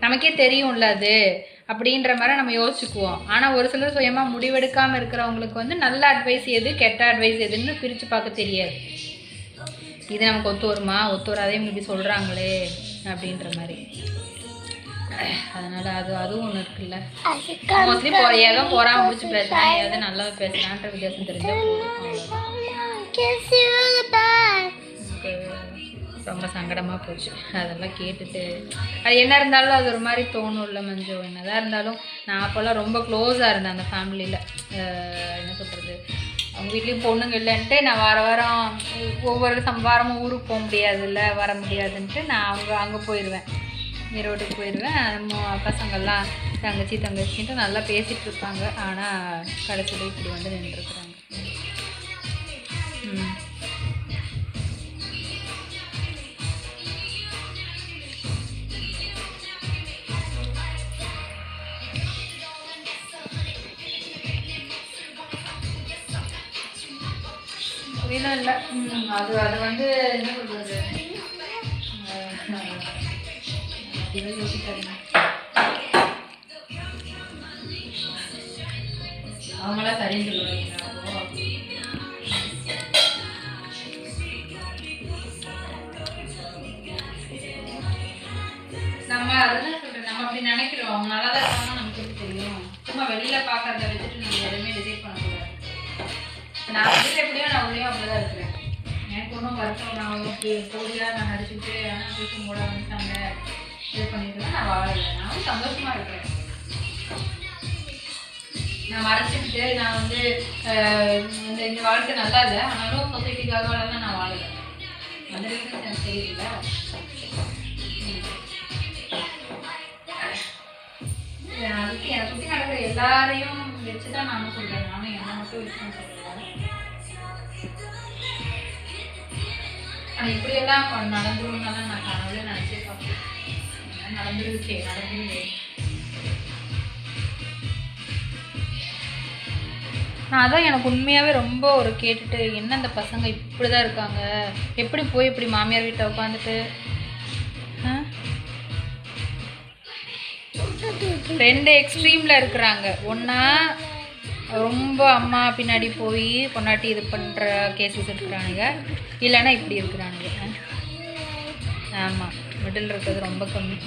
நமக்கே தெரியும்ல அது அப்படின்ற மாதிரி நம்ம யோசிச்சுக்குவோம். ஆனால் ஒரு சிலர் சுயமாக முடிவெடுக்காமல் இருக்கிறவங்களுக்கு வந்து நல்ல அட்வைஸ் எது கெட்ட அட்வைஸ் எதுன்னு பிரித்து பார்க்க தெரியாது. இது நமக்கு ஒத்து வருமா ஒத்து வராதே இப்படி சொல்கிறாங்களே அப்படின்ற மாதிரி. அதனால் அதுவும் ஒன்று இருக்குல்ல. மோஸ்ட்லி ஏதோ போகிறாம முடிச்சு பேசுகிறேன், ஏதோ நல்லா பேசுகிறான்ற வித்தியாசம் தெரிஞ்சால் ரொம்ப சங்கடமாக போச்சு அதெல்லாம் கேட்டுட்டு. அது என்ன இருந்தாலும் அது ஒரு மாதிரி தோணும்ல மஞ்சு. என்னதான் இருந்தாலும் நான் அப்போல்லாம் ரொம்ப க்ளோஸாக இருந்தேன் அந்த ஃபேமிலியில். என்ன சொல்கிறது, அவங்க வீட்லேயும் பொண்ணுங்க இல்லைன்ட்டு நான் வாரம் ஒவ்வொரு வாரமும் ஊருக்கு போக முடியாதுல்ல, வர முடியாதுன்ட்டு நான் அங்கே போயிடுவேன், ஈரோட்டுக்கு போயிடுவேன். பசங்கள்லாம் தங்கச்சின்ட்டு நல்லா பேசிகிட்டு இருப்பாங்க. ஆனால் கடைசியில் இப்படி வந்து நின்றுருக்குறாங்க. இல்லை அது வந்து என்ன சொல்கிறது, அவங்களாம் சரின்னு சொல்லுவாங்க. நம்ம அதுதான் சொல்கிறேன், நம்ம அப்படி நினைக்கிறோம். அவங்க நல்லா தான் இருக்காங்க நமக்கு எப்படி தெரியும். சும்மா வெளியில் பார்க்கறத வச்சுட்டு நம்ம எதுவுமே டிசைட் பண்ணக்கூடாது. நான் வந்து எப்படியோ நான் உள்ளேயும் அப்படிதான் இருக்கிறேன். எனக்கு ஒன்றும் வருத்தம் நான் போலியாக நான் நடிச்சுக்கிட்டு ஆனால் டியூஷன் கூட வந்துட்டாங்க இது பண்ணிட்டு நான் வாழலை. நான் சந்தோஷமாக இருக்கிறேன். நான் மறைச்சிக்கிட்டு நான் வந்து இந்த வாழ்க்கை நல்லா இல்லை, ஆனாலும் சொசைட்டிக்காக நான் வாழலை. அந்த ரீசன் எனக்கு தெரியல. அதுக்கு என்னை சுற்றி நடக்கிற எல்லாரையும் வச்சுதான் நானும் சொல்கிறேன். நானும் என்னை மட்டும் வச்சுன்னு சொல்கிறேன். ஆனால் இப்படியெல்லாம் நடந்துருந்தாலும் நான் கனவுல நினச்சே பார்ப்பேன். நடந்துருச்சு நடந்துருச்சு. நான் அதான் எனக்கு உண்மையாகவே ரொம்ப ஒரு கேட்டுட்டு என்ன இந்த பசங்க இப்படி தான் இருக்காங்க, எப்படி போய் இப்படி மாமியார் வீட்டை உட்காந்துட்டு ரெண்டு எக்ஸ்ட்ரீமில் இருக்கிறாங்க. ஒன்றா ரொம்ப அம்மா பின்னாடி போய் பொண்டாட்டி இது பண்ணுற கேசஸ் இருக்கிறானுங்க, இல்லைன்னா இப்படி இருக்கிறானுங்க. ஆமாம், மிடில் இருக்கிறது ரொம்ப கம்மி.